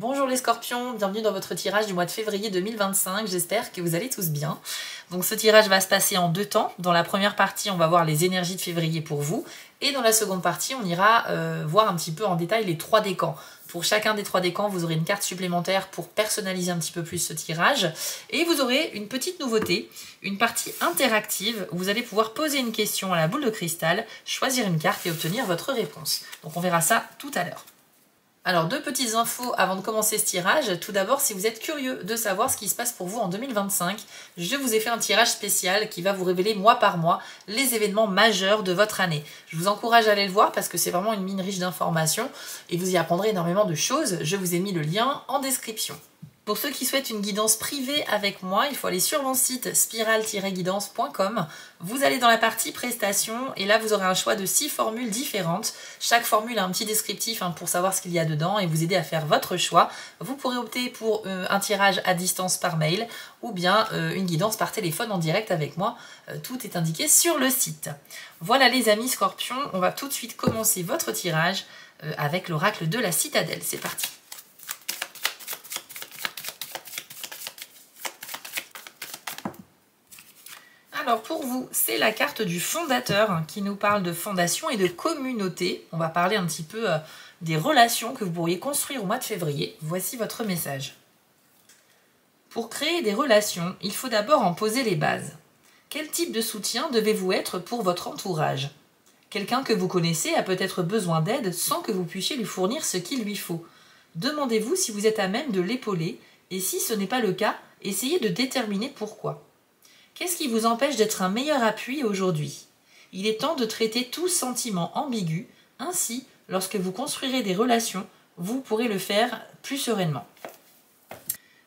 Bonjour les scorpions, bienvenue dans votre tirage du mois de février 2025, j'espère que vous allez tous bien. Donc ce tirage va se passer en deux temps. Dans la première partie, on va voir les énergies de février pour vous. Et dans la seconde partie, on ira voir un petit peu en détail les trois décans. Pour chacun des trois décans, vous aurez une carte supplémentaire pour personnaliser un petit peu plus ce tirage. Et vous aurez une petite nouveauté, une partie interactive où vous allez pouvoir poser une question à la boule de cristal, choisir une carte et obtenir votre réponse. Donc on verra ça tout à l'heure. Alors, deux petites infos avant de commencer ce tirage. Tout d'abord, si vous êtes curieux de savoir ce qui se passe pour vous en 2025, je vous ai fait un tirage spécial qui va vous révéler mois par mois les événements majeurs de votre année. Je vous encourage à aller le voir parce que c'est vraiment une mine riche d'informations et vous y apprendrez énormément de choses. Je vous ai mis le lien en description. Pour ceux qui souhaitent une guidance privée avec moi, il faut aller sur mon site spiral-guidance.com. Vous allez dans la partie prestations et là vous aurez un choix de 6 formules différentes. Chaque formule a un petit descriptif pour savoir ce qu'il y a dedans et vous aider à faire votre choix. Vous pourrez opter pour un tirage à distance par mail ou bien une guidance par téléphone en direct avec moi. Tout est indiqué sur le site. Voilà les amis scorpions, on va tout de suite commencer votre tirage avec l'oracle de la citadelle. C'est parti. Alors pour vous, c'est la carte du fondateur qui nous parle de fondation et de communauté. On va parler un petit peu des relations que vous pourriez construire au mois de février. Voici votre message. Pour créer des relations, il faut d'abord en poser les bases. Quel type de soutien devez-vous être pour votre entourage? Quelqu'un que vous connaissez a peut-être besoin d'aide sans que vous puissiez lui fournir ce qu'il lui faut. Demandez-vous si vous êtes à même de l'épauler et si ce n'est pas le cas, essayez de déterminer pourquoi. Qu'est-ce qui vous empêche d'être un meilleur appui aujourd'hui? Il est temps de traiter tout sentiment ambigu. Ainsi, lorsque vous construirez des relations, vous pourrez le faire plus sereinement.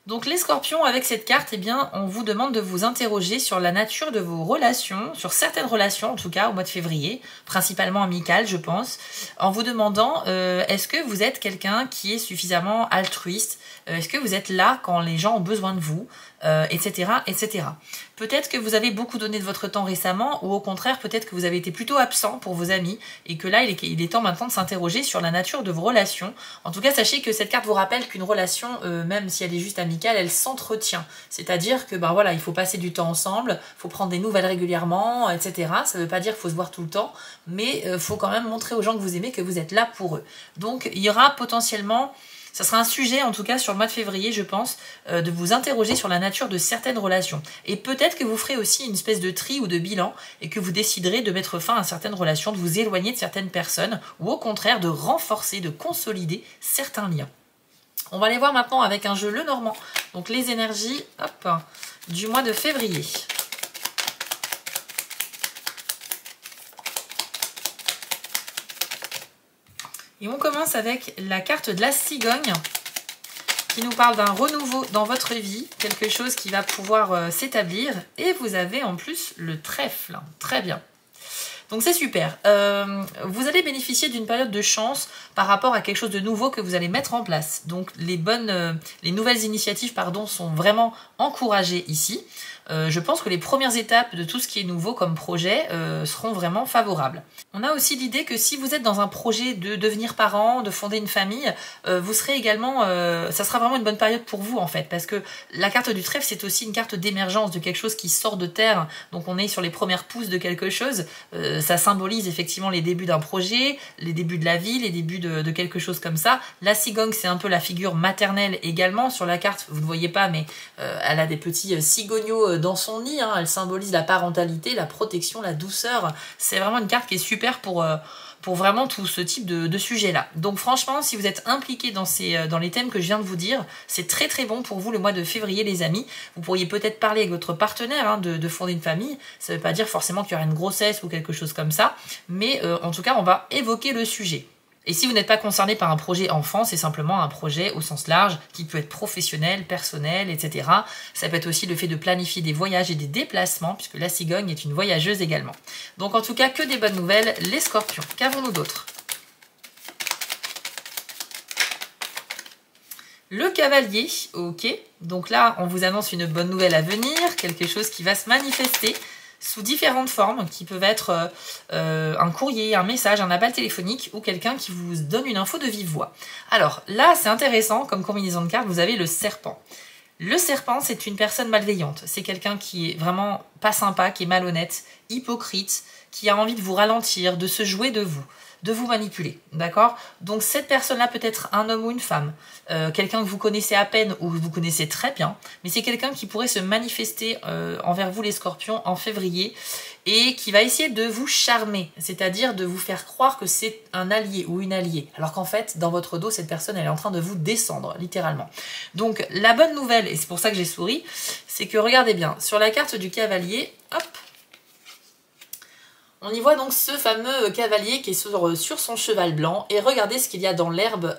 Donc les scorpions, avec cette carte, on vous demande de vous interroger sur la nature de vos relations, sur certaines relations en tout cas au mois de février, principalement amicales je pense, en vous demandant est-ce que vous êtes quelqu'un qui est suffisamment altruiste, est-ce que vous êtes là quand les gens ont besoin de vous, etc., etc. Peut-être que vous avez beaucoup donné de votre temps récemment ou au contraire peut-être que vous avez été plutôt absent pour vos amis et que là il est temps maintenant de s'interroger sur la nature de vos relations. En tout cas sachez que cette carte vous rappelle qu'une relation, même si elle est juste amicale, elle s'entretient. C'est-à-dire que il faut passer du temps ensemble, il faut prendre des nouvelles régulièrement, etc. Ça ne veut pas dire qu'il faut se voir tout le temps, mais il faut quand même montrer aux gens que vous aimez que vous êtes là pour eux. Donc il y aura potentiellement... Ça sera un sujet, en tout cas, sur le mois de février, je pense, de vous interroger sur la nature de certaines relations. Et peut-être que vous ferez aussi une espèce de tri ou de bilan et que vous déciderez de mettre fin à certaines relations, de vous éloigner de certaines personnes ou au contraire de renforcer, de consolider certains liens. On va aller voir maintenant avec un jeu Lenormand. Donc les énergies du mois de février. Et on commence avec la carte de la cigogne qui nous parle d'un renouveau dans votre vie, quelque chose qui va pouvoir s'établir. Et vous avez en plus le trèfle, très bien. Donc c'est super. Vous allez bénéficier d'une période de chance par rapport à quelque chose de nouveau que vous allez mettre en place. Donc les nouvelles initiatives sont vraiment encouragées ici. Je pense que les premières étapes de tout ce qui est nouveau comme projet seront vraiment favorables. On a aussi l'idée que si vous êtes dans un projet de devenir parent, de fonder une famille, vous serez également, ça sera vraiment une bonne période pour vous en fait, parce que la carte du trèfle c'est aussi une carte d'émergence de quelque chose qui sort de terre, donc on est sur les premières pousses de quelque chose, ça symbolise effectivement les débuts d'un projet, les débuts de la vie, les débuts de quelque chose comme ça. La cigogne c'est un peu la figure maternelle également, sur la carte vous ne voyez pas mais elle a des petits cigogneaux dans son nid, elle symbolise la parentalité, la protection, la douceur. C'est vraiment une carte qui est super pour vraiment tout ce type de sujet-là. Donc franchement, si vous êtes impliqué dans les thèmes que je viens de vous dire, c'est très très bon pour vous le mois de février les amis. Vous pourriez peut-être parler avec votre partenaire de fonder une famille. Ça ne veut pas dire forcément qu'il y aura une grossesse ou quelque chose comme ça, mais en tout cas on va évoquer le sujet. Et si vous n'êtes pas concerné par un projet enfant, c'est simplement un projet au sens large qui peut être professionnel, personnel, etc. Ça peut être aussi le fait de planifier des voyages et des déplacements, puisque la cigogne est une voyageuse également. Donc en tout cas, que des bonnes nouvelles, les scorpions. Qu'avons-nous d'autre? Le cavalier, ok. Donc là, on vous annonce une bonne nouvelle à venir, quelque chose qui va se manifester. sous différentes formes, qui peuvent être un courrier, un message, un appel téléphonique ou quelqu'un qui vous donne une info de vive voix. Alors là, c'est intéressant, comme combinaison de cartes, vous avez le serpent. Le serpent, c'est une personne malveillante. C'est quelqu'un qui est vraiment pas sympa, qui est malhonnête, hypocrite, qui a envie de vous ralentir, de se jouer de vous manipuler, d'accord? Donc cette personne-là peut être un homme ou une femme, quelqu'un que vous connaissez à peine ou que vous connaissez très bien, mais c'est quelqu'un qui pourrait se manifester envers vous les scorpions en février et qui va essayer de vous charmer, c'est-à-dire de vous faire croire que c'est un allié ou une alliée, alors qu'en fait, dans votre dos, cette personne, elle est en train de vous descendre, littéralement. Donc la bonne nouvelle, et c'est pour ça que j'ai souri, c'est que regardez bien, sur la carte du cavalier, hop, on y voit donc ce fameux cavalier qui est sur son cheval blanc. Et regardez ce qu'il y a dans l'herbe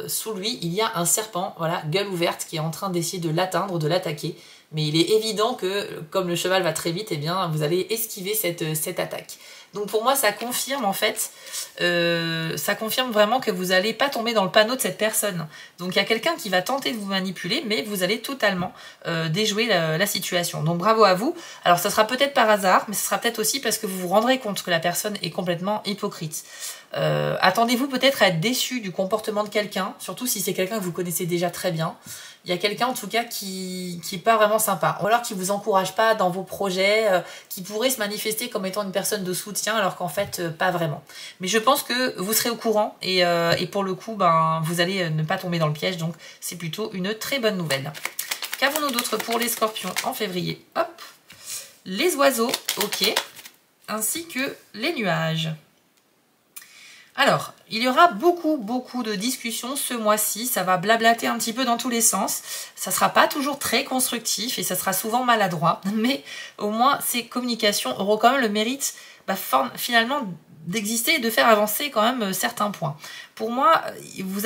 sous lui. Il y a un serpent, voilà, gueule ouverte, qui est en train d'essayer de l'atteindre, de l'attaquer. Mais il est évident que, comme le cheval va très vite, eh bien, vous allez esquiver cette attaque. Donc pour moi, ça confirme en fait, ça confirme vraiment que vous n'allez pas tomber dans le panneau de cette personne. Donc il y a quelqu'un qui va tenter de vous manipuler, mais vous allez totalement déjouer la situation. Donc bravo à vous. Alors ça sera peut-être par hasard, mais ce sera peut-être aussi parce que vous vous rendrez compte que la personne est complètement hypocrite. Attendez-vous peut-être à être déçu du comportement de quelqu'un, surtout si c'est quelqu'un que vous connaissez déjà très bien. Il y a quelqu'un en tout cas qui est pas vraiment sympa, ou alors qui vous encourage pas dans vos projets, qui pourrait se manifester comme étant une personne de soutien alors qu'en fait pas vraiment. Mais je pense que vous serez au courant et pour le coup ben, vous allez ne pas tomber dans le piège, donc c'est plutôt une très bonne nouvelle. Qu'avons-nous d'autre pour les scorpions en février? Hop, les oiseaux, ok, ainsi que les nuages. Alors, il y aura beaucoup de discussions ce mois-ci, ça va blablater un petit peu dans tous les sens, ça sera pas toujours très constructif et ça sera souvent maladroit, mais au moins ces communications auront quand même le mérite finalement d'exister et de faire avancer quand même certains points. Pour moi, vous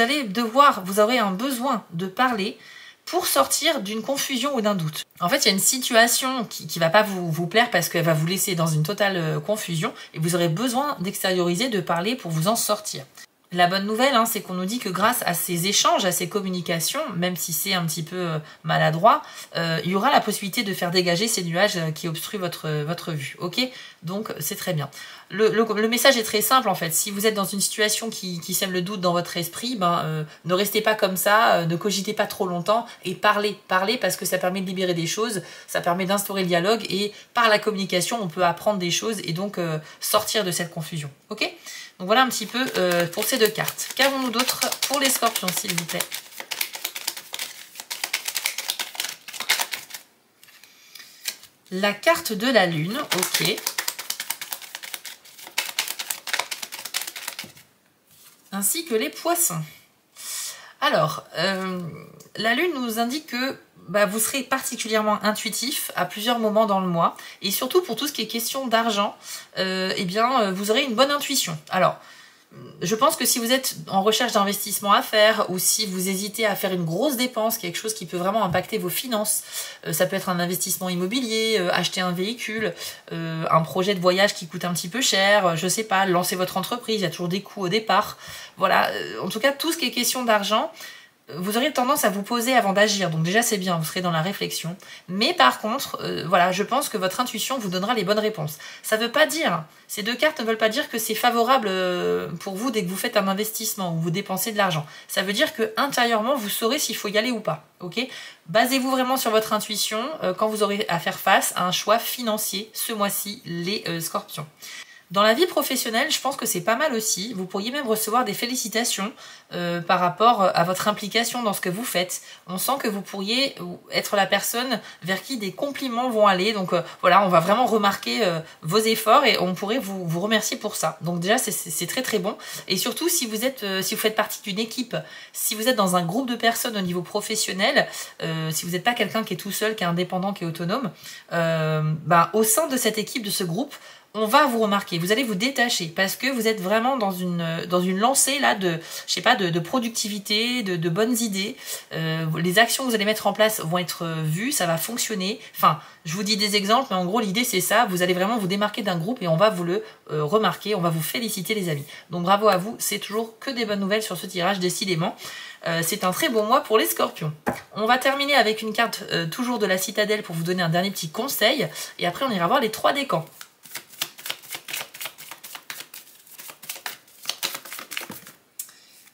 aurez un besoin de parler pour sortir d'une confusion ou d'un doute. En fait, il y a une situation qui va pas vous plaire parce qu'elle va vous laisser dans une totale confusion et vous aurez besoin d'extérioriser, de parler pour vous en sortir. La bonne nouvelle, c'est qu'on nous dit que grâce à ces échanges, à ces communications, même si c'est un petit peu maladroit, il y aura la possibilité de faire dégager ces nuages qui obstruent votre vue. Ok? Donc c'est très bien. Le message est très simple en fait. Si vous êtes dans une situation qui sème le doute dans votre esprit, ne restez pas comme ça, ne cogitez pas trop longtemps et parlez parce que ça permet de libérer des choses, ça permet d'instaurer le dialogue et par la communication, on peut apprendre des choses et donc sortir de cette confusion. Ok? Donc voilà un petit peu pour ces deux cartes. Qu'avons-nous d'autre pour les scorpions, s'il vous plaît? La carte de la lune, ok. Ainsi que les poissons. Alors, la lune nous indique que vous serez particulièrement intuitif à plusieurs moments dans le mois. Et surtout pour tout ce qui est question d'argent, vous aurez une bonne intuition. Alors, je pense que si vous êtes en recherche d'investissement à faire ou si vous hésitez à faire une grosse dépense, quelque chose qui peut vraiment impacter vos finances, ça peut être un investissement immobilier, acheter un véhicule, un projet de voyage qui coûte un petit peu cher, je sais pas, lancer votre entreprise, il y a toujours des coûts au départ. Voilà, en tout cas, tout ce qui est question d'argent, vous aurez tendance à vous poser avant d'agir, donc déjà c'est bien, vous serez dans la réflexion. Mais par contre, voilà, je pense que votre intuition vous donnera les bonnes réponses. Ça veut pas dire, ces deux cartes ne veulent pas dire que c'est favorable pour vous dès que vous faites un investissement ou vous dépensez de l'argent. Ça veut dire que intérieurement vous saurez s'il faut y aller ou pas. Ok? Basez-vous vraiment sur votre intuition quand vous aurez à faire face à un choix financier ce mois-ci, les scorpions. Dans la vie professionnelle, je pense que c'est pas mal aussi. Vous pourriez même recevoir des félicitations par rapport à votre implication dans ce que vous faites. On sent que vous pourriez être la personne vers qui des compliments vont aller. Donc voilà, on va vraiment remarquer vos efforts et on pourrait vous remercier pour ça. Donc déjà, c'est très très bon. Et surtout, si vous faites partie d'une équipe, si vous êtes dans un groupe de personnes au niveau professionnel, si vous n'êtes pas quelqu'un qui est tout seul, qui est indépendant, qui est autonome, au sein de cette équipe, de ce groupe, on va vous remarquer, vous allez vous détacher parce que vous êtes vraiment dans une lancée là de, je sais pas, de productivité, de bonnes idées. Les actions que vous allez mettre en place vont être vues, ça va fonctionner. Enfin, je vous dis des exemples, mais en gros l'idée c'est ça, vous allez vraiment vous démarquer d'un groupe et on va vous le remarquer, on va vous féliciter les amis. Donc bravo à vous, c'est toujours que des bonnes nouvelles sur ce tirage décidément. C'est un très bon mois pour les scorpions. On va terminer avec une carte toujours de la citadelle pour vous donner un dernier petit conseil et après on ira voir les 3 décans.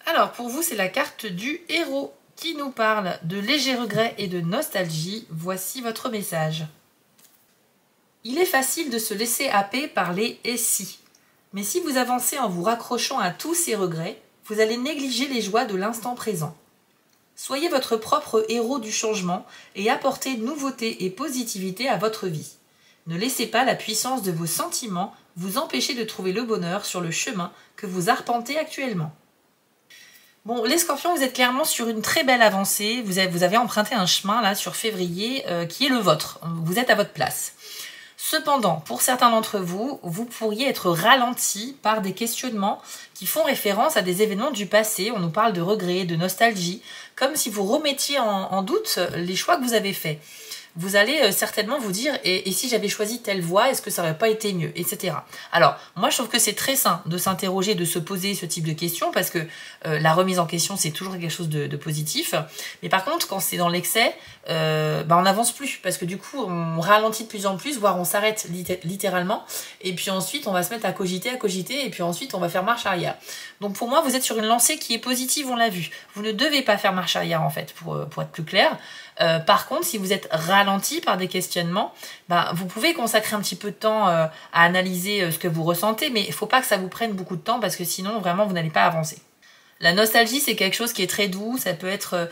Alors pour vous c'est la carte du héros qui nous parle de légers regrets et de nostalgie. Voici votre message. Il est facile de se laisser happer par les « et si ». Mais si vous avancez en vous raccrochant à tous ces regrets, vous allez négliger les joies de l'instant présent. Soyez votre propre héros du changement et apportez nouveauté et positivité à votre vie. Ne laissez pas la puissance de vos sentiments vous empêcher de trouver le bonheur sur le chemin que vous arpentez actuellement. Bon, les scorpions, vous êtes clairement sur une très belle avancée. Vous avez emprunté un chemin là sur février qui est le vôtre. Vous êtes à votre place. Cependant, pour certains d'entre vous, vous pourriez être ralenti par des questionnements qui font référence à des événements du passé. On nous parle de regrets, de nostalgie, comme si vous remettiez en doute les choix que vous avez faits. Vous allez certainement vous dire et si j'avais choisi telle voie, est-ce que ça n'aurait pas été mieux, etc. Alors, moi je trouve que c'est très sain de s'interroger, de se poser ce type de questions parce que la remise en question c'est toujours quelque chose de positif. Mais par contre, quand c'est dans l'excès, on n'avance plus parce que du coup on ralentit de plus en plus, voire on s'arrête littéralement et puis ensuite on va se mettre à cogiter et puis ensuite on va faire marche arrière. Donc pour moi, vous êtes sur une lancée qui est positive, on l'a vu. Vous ne devez pas faire marche arrière en fait, pour être plus clair. Par contre, si vous êtes ralenti par des questionnements, vous pouvez consacrer un petit peu de temps à analyser ce que vous ressentez, mais il ne faut pas que ça vous prenne beaucoup de temps parce que sinon, vraiment, vous n'allez pas avancer. La nostalgie, c'est quelque chose qui est très doux, ça peut être,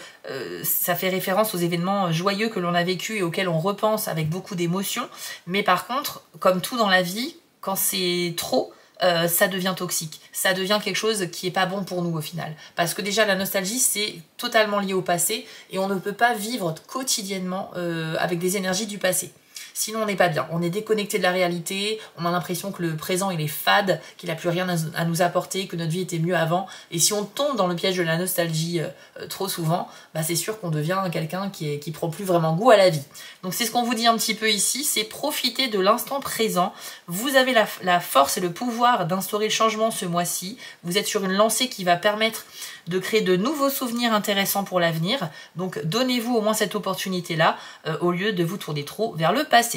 ça fait référence aux événements joyeux que l'on a vécu et auxquels on repense avec beaucoup d'émotion, mais par contre, comme tout dans la vie, quand c'est trop, ça devient toxique, ça devient quelque chose qui est pas bon pour nous au final. Parce que déjà la nostalgie c'est totalement lié au passé et on ne peut pas vivre quotidiennement avec des énergies du passé. Sinon on n'est pas bien, on est déconnecté de la réalité, on a l'impression que le présent il est fade, qu'il n'a plus rien à nous apporter, que notre vie était mieux avant. Et si on tombe dans le piège de la nostalgie trop souvent, c'est sûr qu'on devient quelqu'un qui prend plus vraiment goût à la vie. Donc c'est ce qu'on vous dit un petit peu ici, c'est profiter de l'instant présent. Vous avez la force et le pouvoir d'instaurer le changement ce mois-ci. Vous êtes sur une lancée qui va permettre de créer de nouveaux souvenirs intéressants pour l'avenir. Donc donnez-vous au moins cette opportunité-là au lieu de vous tourner trop vers le passé.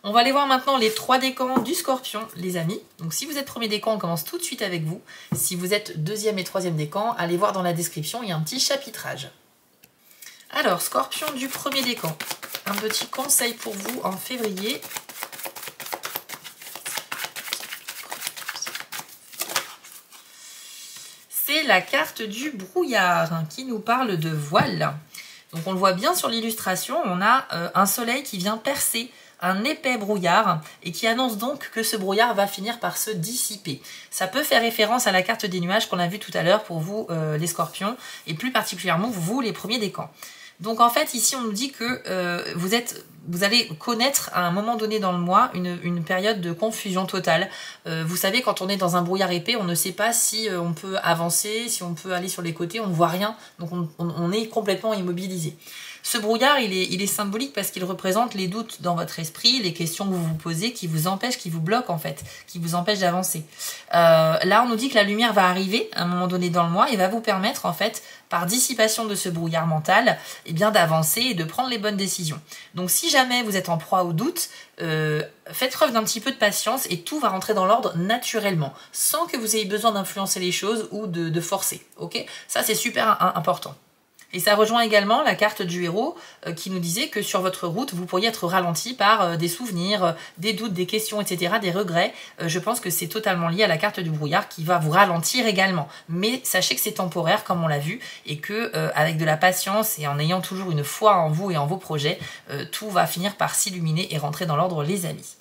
On va aller voir maintenant les 3 décans du scorpion, les amis. Donc si vous êtes premier décan, on commence tout de suite avec vous. Si vous êtes deuxième et troisième décan, allez voir dans la description, il y a un petit chapitrage. Alors, scorpion du premier décan, un petit conseil pour vous en février. C'est la carte du brouillard qui nous parle de voile. Donc on le voit bien sur l'illustration, on a un soleil qui vient percer un épais brouillard et qui annonce donc que ce brouillard va finir par se dissiper. Ça peut faire référence à la carte des nuages qu'on a vue tout à l'heure pour vous les scorpions et plus particulièrement vous les premiers décans. Donc en fait ici on nous dit que vous allez connaître à un moment donné dans le mois une période de confusion totale. Vous savez, quand on est dans un brouillard épais, on ne sait pas si on peut avancer, si on peut aller sur les côtés, on ne voit rien, donc on est complètement immobilisé. Ce brouillard, il est symbolique parce qu'il représente les doutes dans votre esprit, les questions que vous vous posez qui vous empêchent, qui vous bloquent en fait, qui vous empêchent d'avancer. Là, on nous dit que la lumière va arriver à un moment donné dans le mois et va vous permettre en fait, par dissipation de ce brouillard mental, d'avancer et de prendre les bonnes décisions. Donc si jamais vous êtes en proie au doute, faites preuve d'un petit peu de patience et tout va rentrer dans l'ordre naturellement, sans que vous ayez besoin d'influencer les choses ou de forcer. Ok ? Ça, c'est super important. Et ça rejoint également la carte du héros qui nous disait que sur votre route, vous pourriez être ralenti par des souvenirs, des doutes, des questions, etc., des regrets. Je pense que c'est totalement lié à la carte du brouillard qui va vous ralentir également. Mais sachez que c'est temporaire, comme on l'a vu, et que avec de la patience et en ayant toujours une foi en vous et en vos projets, tout va finir par s'illuminer et rentrer dans l'ordre, les amis.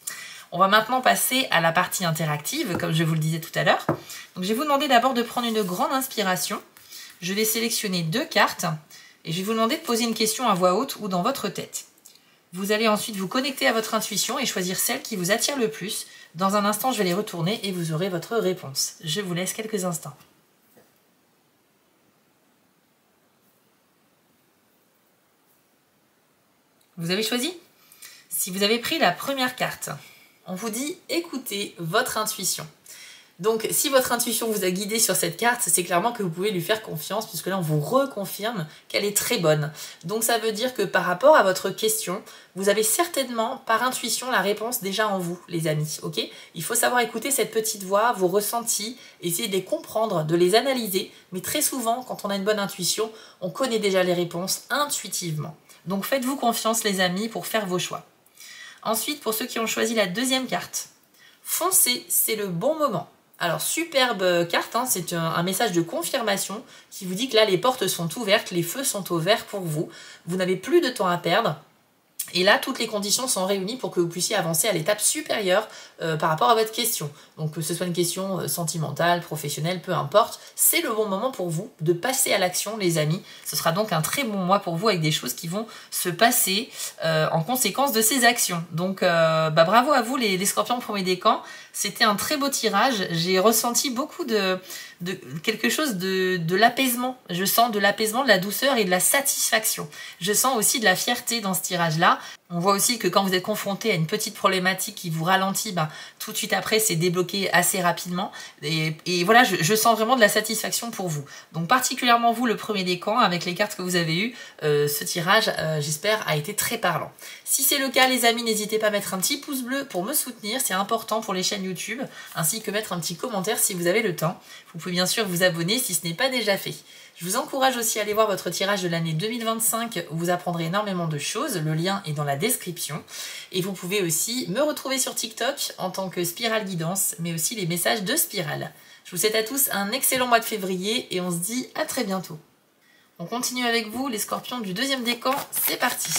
On va maintenant passer à la partie interactive, comme je vous le disais tout à l'heure. Donc je vais vous demander d'abord de prendre une grande inspiration. Je vais sélectionner 2 cartes et je vais vous demander de poser une question à voix haute ou dans votre tête. Vous allez ensuite vous connecter à votre intuition et choisir celle qui vous attire le plus. Dans un instant, je vais les retourner et vous aurez votre réponse. Je vous laisse quelques instants. Vous avez choisi? Si vous avez pris la première carte, on vous dit écoutez votre intuition. Donc si votre intuition vous a guidé sur cette carte, c'est clairement que vous pouvez lui faire confiance puisque là on vous reconfirme qu'elle est très bonne. Donc ça veut dire que par rapport à votre question, vous avez certainement par intuition la réponse déjà en vous, les amis, ok? Il faut savoir écouter cette petite voix, vos ressentis, essayer de les comprendre, de les analyser, mais très souvent quand on a une bonne intuition, on connaît déjà les réponses intuitivement. Donc faites-vous confiance les amis pour faire vos choix. Ensuite, pour ceux qui ont choisi la deuxième carte, foncez, c'est le bon moment. Alors, superbe carte, hein, c'est un message de confirmation qui vous dit que là, les portes sont ouvertes, les feux sont au vert pour vous. Vous n'avez plus de temps à perdre. Et là, toutes les conditions sont réunies pour que vous puissiez avancer à l'étape supérieure par rapport à votre question. Donc, que ce soit une question sentimentale, professionnelle, peu importe, c'est le bon moment pour vous de passer à l'action, les amis. Ce sera donc un très bon mois pour vous avec des choses qui vont se passer en conséquence de ces actions. Donc, bravo à vous, les scorpions premier décan. C'était un très beau tirage. J'ai ressenti beaucoup de quelque chose de l'apaisement. Je sens de l'apaisement, de la douceur et de la satisfaction. Je sens aussi de la fierté dans ce tirage-là. On voit aussi que quand vous êtes confronté à une petite problématique qui vous ralentit, tout de suite après, c'est débloqué assez rapidement. Et voilà, je sens vraiment de la satisfaction pour vous. Donc particulièrement vous, le premier décan, avec les cartes que vous avez eues, ce tirage, j'espère, a été très parlant. Si c'est le cas, les amis, n'hésitez pas à mettre un petit pouce bleu pour me soutenir. C'est important pour les chaînes YouTube, ainsi que mettre un petit commentaire si vous avez le temps. Vous pouvez bien sûr vous abonner si ce n'est pas déjà fait. Je vous encourage aussi à aller voir votre tirage de l'année 2025 où vous apprendrez énormément de choses. Le lien est dans la description. Et vous pouvez aussi me retrouver sur TikTok en tant que Spirale Guidance, mais aussi les messages de Spirale. Je vous souhaite à tous un excellent mois de février et on se dit à très bientôt. On continue avec vous, les scorpions du deuxième décan. C'est parti!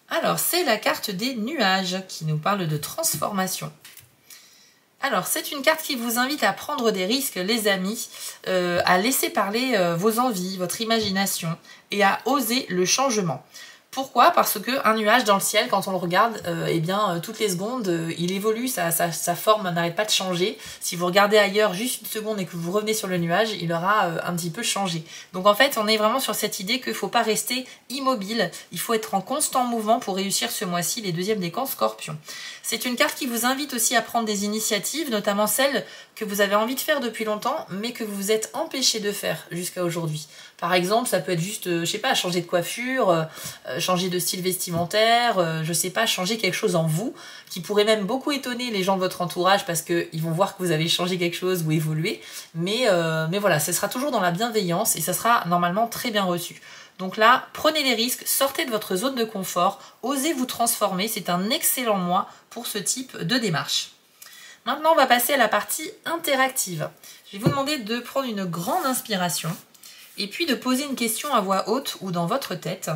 Alors, c'est la carte des nuages qui nous parle de transformation. Alors, c'est une carte qui vous invite à prendre des risques, les amis, à laisser parler vos envies, votre imagination et à oser le changement. Pourquoi? Parce qu'un nuage dans le ciel, quand on le regarde, toutes les secondes, il évolue, sa forme n'arrête pas de changer. Si vous regardez ailleurs juste une seconde et que vous revenez sur le nuage, il aura un petit peu changé. Donc en fait, on est vraiment sur cette idée qu'il ne faut pas rester immobile, il faut être en constant mouvement pour réussir ce mois-ci les deuxièmes décans scorpions. C'est une carte qui vous invite aussi à prendre des initiatives, notamment celles que vous avez envie de faire depuis longtemps, mais que vous vous êtes empêché de faire jusqu'à aujourd'hui. Par exemple, ça peut être juste, je sais pas, changer de coiffure, changer de style vestimentaire, je sais pas, changer quelque chose en vous, qui pourrait même beaucoup étonner les gens de votre entourage parce qu'ils vont voir que vous avez changé quelque chose ou évolué. Mais voilà, ce sera toujours dans la bienveillance et ça sera normalement très bien reçu. Donc là, prenez les risques, sortez de votre zone de confort, osez vous transformer, c'est un excellent mois pour ce type de démarche. Maintenant, on va passer à la partie interactive. Je vais vous demander de prendre une grande inspiration et puis de poser une question à voix haute ou dans votre tête.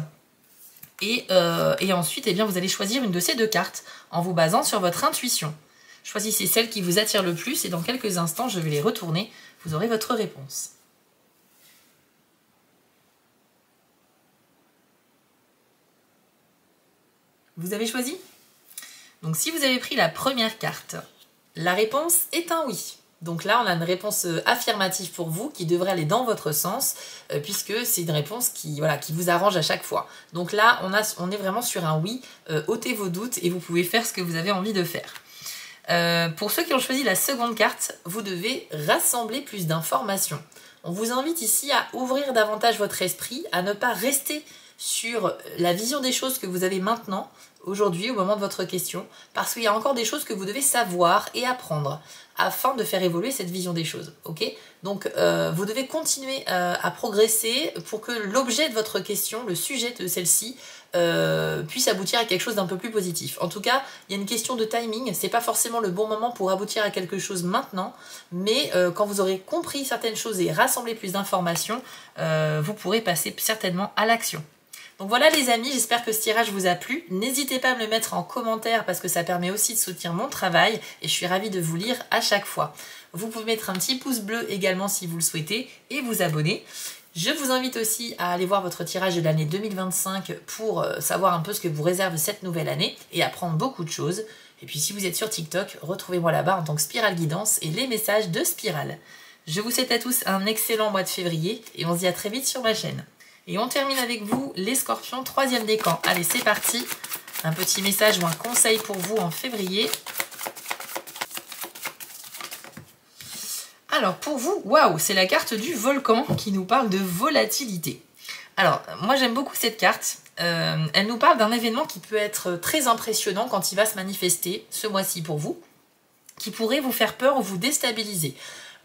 Et ensuite, vous allez choisir une de ces deux cartes en vous basant sur votre intuition. Choisissez celle qui vous attire le plus et dans quelques instants, je vais les retourner. Vous aurez votre réponse. Vous avez choisi? Donc si vous avez pris la première carte, la réponse est un oui. Donc là, on a une réponse affirmative pour vous qui devrait aller dans votre sens puisque c'est une réponse qui vous arrange à chaque fois. Donc là, on est vraiment sur un oui. Ôtez vos doutes et vous pouvez faire ce que vous avez envie de faire. Pour ceux qui ont choisi la seconde carte, vous devez rassembler plus d'informations. On vous invite ici à ouvrir davantage votre esprit, à ne pas rester sur la vision des choses que vous avez maintenant, aujourd'hui, au moment de votre question, parce qu'il y a encore des choses que vous devez savoir et apprendre afin de faire évoluer cette vision des choses. Okay? Donc, vous devez continuer à progresser pour que l'objet de votre question, le sujet de celle-ci, puisse aboutir à quelque chose d'un peu plus positif. En tout cas, il y a une question de timing, c'est pas forcément le bon moment pour aboutir à quelque chose maintenant, mais quand vous aurez compris certaines choses et rassemblé plus d'informations, vous pourrez passer certainement à l'action. Donc voilà les amis, j'espère que ce tirage vous a plu. N'hésitez pas à me le mettre en commentaire parce que ça permet aussi de soutenir mon travail et je suis ravie de vous lire à chaque fois. Vous pouvez mettre un petit pouce bleu également si vous le souhaitez et vous abonner. Je vous invite aussi à aller voir votre tirage de l'année 2025 pour savoir un peu ce que vous réserve cette nouvelle année et apprendre beaucoup de choses. Et puis si vous êtes sur TikTok, retrouvez-moi là-bas en tant que Spirale Guidance et les messages de Spirale. Je vous souhaite à tous un excellent mois de février et on se dit à très vite sur ma chaîne. Et on termine avec vous, les scorpions, 3e décan. Allez, c'est parti. Un petit message ou un conseil pour vous en février. Alors, pour vous, waouh, c'est la carte du volcan qui nous parle de volatilité. Alors, moi, j'aime beaucoup cette carte. Elle nous parle d'un événement qui peut être très impressionnant quand il va se manifester ce mois-ci pour vous, qui pourrait vous faire peur ou vous déstabiliser.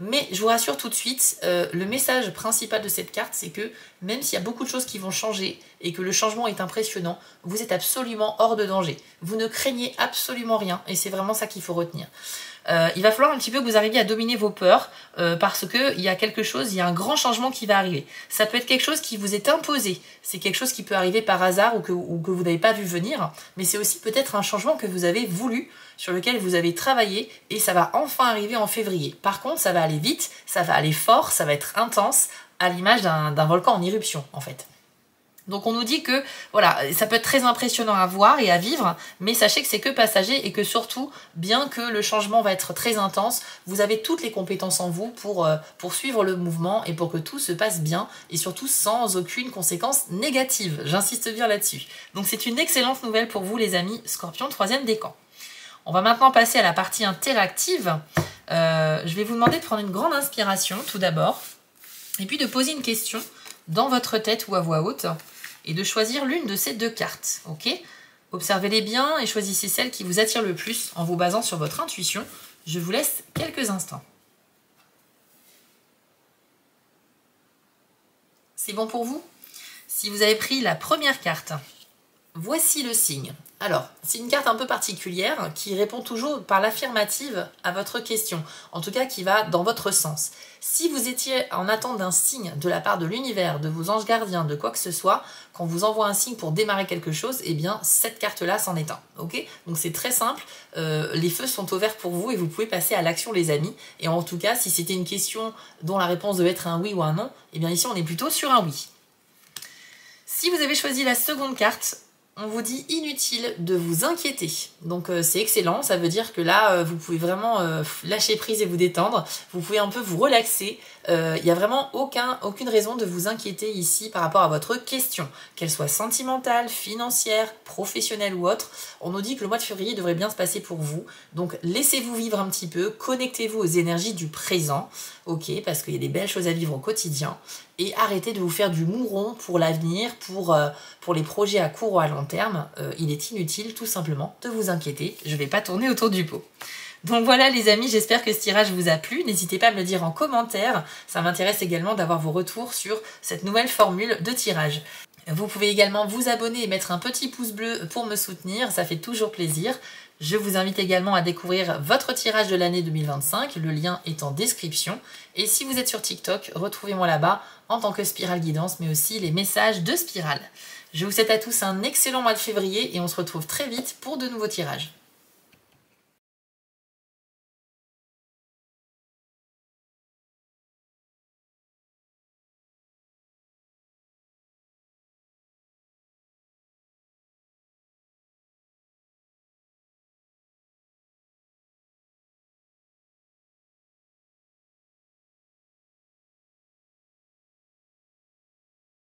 Mais je vous rassure tout de suite, le message principal de cette carte, c'est que même s'il y a beaucoup de choses qui vont changer et que le changement est impressionnant, vous êtes absolument hors de danger. Vous ne craignez absolument rien et c'est vraiment ça qu'il faut retenir. Il va falloir un petit peu que vous arriviez à dominer vos peurs parce qu'il y a quelque chose, il y a un grand changement qui va arriver. Ça peut être quelque chose qui vous est imposé, c'est quelque chose qui peut arriver par hasard ou que vous n'avez pas vu venir, mais c'est aussi peut-être un changement que vous avez voulu, sur lequel vous avez travaillé et ça va enfin arriver en février. Par contre, ça va aller vite, ça va aller fort, ça va être intense, à l'image d'un volcan en éruption en fait. Donc on nous dit que voilà, ça peut être très impressionnant à voir et à vivre, mais sachez que c'est que passager et que surtout, bien que le changement va être très intense, vous avez toutes les compétences en vous pour suivre le mouvement et pour que tout se passe bien et surtout sans aucune conséquence négative. J'insiste bien là-dessus. Donc c'est une excellente nouvelle pour vous les amis Scorpion 3e décan. On va maintenant passer à la partie interactive. Je vais vous demander de prendre une grande inspiration tout d'abord et puis de poser une question dans votre tête ou à voix haute et de choisir l'une de ces 2 cartes. Ok ? Observez-les bien et choisissez celle qui vous attire le plus en vous basant sur votre intuition. Je vous laisse quelques instants. C'est bon pour vous ? Si vous avez pris la première carte, voici le signe. Alors, c'est une carte un peu particulière qui répond toujours par l'affirmative à votre question, en tout cas qui va dans votre sens. Si vous étiez en attente d'un signe de la part de l'univers, de vos anges gardiens, de quoi que ce soit, quand on vous envoie un signe pour démarrer quelque chose, eh bien cette carte-là c'en est un. Ok ? Donc c'est très simple, les feux sont ouverts pour vous et vous pouvez passer à l'action les amis. Et en tout cas, si c'était une question dont la réponse devait être un oui ou un non, eh bien ici on est plutôt sur un oui. Si vous avez choisi la seconde carte, on vous dit inutile de vous inquiéter. Donc c'est excellent, ça veut dire que là, vous pouvez vraiment lâcher prise et vous détendre. Vous pouvez un peu vous relaxer. Il n'y a vraiment aucune raison de vous inquiéter ici par rapport à votre question. Qu'elle soit sentimentale, financière, professionnelle ou autre, on nous dit que le mois de février devrait bien se passer pour vous. Donc laissez-vous vivre un petit peu, connectez-vous aux énergies du présent, ok, parce qu'il y a des belles choses à vivre au quotidien. Et arrêtez de vous faire du mouron pour l'avenir, pour les projets à court ou à long terme. Il est inutile tout simplement de vous inquiéter. Je ne vais pas tourner autour du pot. Donc voilà les amis, j'espère que ce tirage vous a plu. N'hésitez pas à me le dire en commentaire. Ça m'intéresse également d'avoir vos retours sur cette nouvelle formule de tirage. Vous pouvez également vous abonner et mettre un petit pouce bleu pour me soutenir. Ça fait toujours plaisir. Je vous invite également à découvrir votre tirage de l'année 2025. Le lien est en description. Et si vous êtes sur TikTok, retrouvez-moi là-bas en tant que Spirale Guidance, mais aussi les messages de Spirale. Je vous souhaite à tous un excellent mois de février et on se retrouve très vite pour de nouveaux tirages.